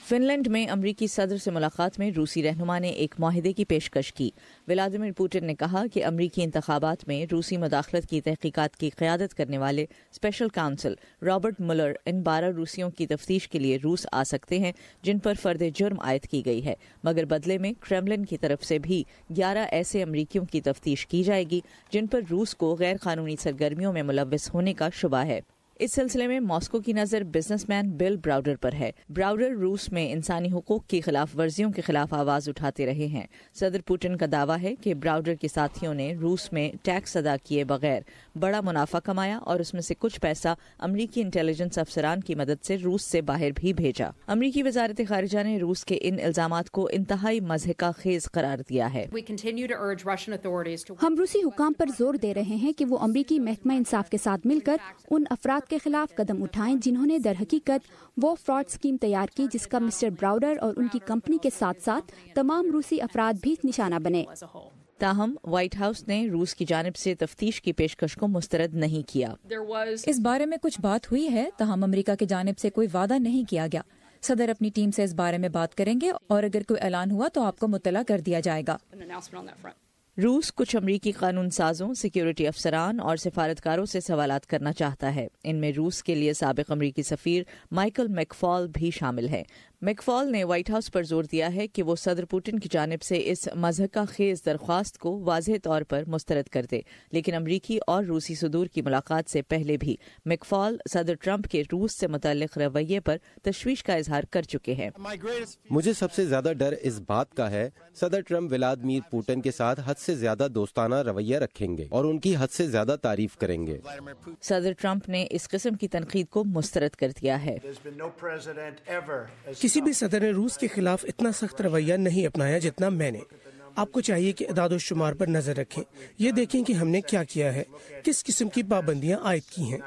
Fun land میں امریکی صدر سے ملاقات میں روسی رہنما نے ایک معاہدے کی پیشکش کی۔ ولادیمیر پوٹن نے کہا کہ امریکی انتخابات میں روسی مداخلت کی تحقیقات کی قیادت کرنے والے اسپیشل کاؤنسل رابرٹ ملر ان 12 روسیوں کی تفتیش کے لیے روس آ سکتے ہیں جن پر فرد جرم عائد کی گئی ہے، مگر بدلے میں کرملن کی طرف سے بھی 11 ایسے امریکیوں کی تفتیش کی جائے گی جن پر روس کو غیر قانونی سرگرمیوں میں ملوث ہونے کا شبہ ہے۔ اس سلسلے میں ماسکو کی نظر بزنس مین بل براؤڈر پر ہے۔ براؤڈر روس میں انسانی حقوق کی خلاف ورزیوں کے خلاف آواز اٹھاتے رہے ہیں۔ صدر پوٹن کا دعویٰ ہے کہ براؤڈر کے ساتھیوں نے روس میں ٹیکس ادا کیے بغیر بڑا منافع کمایا اور اس میں سے کچھ پیسہ امریکی انٹیلیجنس افسران کی مدد سے روس سے باہر بھی بھیجا۔ امریکی وزارت خارجہ نے روس کے ان الزامات کو انتہائی مضحکہ خیز قرار دیا ہے۔ ہم روسی حکام پر زور دے رہے ہیں کہ وہ امریکی محکمہ انصاف کے ساتھ مل کر ان افراد کے خلاف قدم اٹھائیں جنہوں نے در حقیقت وہ فراڈ اسکیم تیار کی جس کا مسٹر براؤڈر اور ان کی کمپنی کے ساتھ ساتھ تمام روسی افراد بھی نشانہ بنے۔ تاہم وائٹ ہاؤس نے روس کی جانب سے تفتیش کی پیشکش کو مسترد نہیں کیا۔ اس بارے میں کچھ بات ہوئی ہے، تاہم امریکہ کی جانب سے کوئی وعدہ نہیں کیا گیا۔ صدر اپنی ٹیم سے اس بارے میں بات کریں گے اور اگر کوئی اعلان ہوا تو آپ کو مطلع کر دیا جائے گا۔ روس کچھ امریکی قانون سازوں، سیکیورٹی افسران اور سفارتکاروں سے سوالات کرنا چاہتا ہے۔ ان میں روس کے لیے سابق امریکی سفیر مائیکل میک فال بھی شامل ہیں۔ میک فال نے وائٹ ہاؤس پر زور دیا ہے کہ وہ صدر پوٹن کی جانب سے اس مضحکہ خیز درخواست کو واضح طور پر مسترد کر دے، لیکن امریکی اور روسی صدور کی ملاقات سے پہلے بھی میک فال صدر ٹرمپ کے روس سے متعلق رویے پر تشویش کا اظہار کر چکے ہیں۔ مجھے سب سے زیادہ ڈر اس بات کا ہے صدر ٹرمپ ولادیمیر پوٹن کے ساتھ حد سے زیادہ دوستانہ رویہ رکھیں گے اور ان کی حد سے زیادہ تعریف کریں گے۔ صدر ٹرمپ نے اس قسم کی تنقید کو مسترد کر دیا ہے۔ کسی بھی صدر نے روس کے خلاف اتنا سخت رویہ نہیں اپنایا جتنا میں نے۔ آپ کو چاہیے کہ اعداد و شمار پر نظر رکھیں، یہ دیکھیں کہ ہم نے کیا کیا ہے، کس قسم کی پابندیاں عائد کی ہیں۔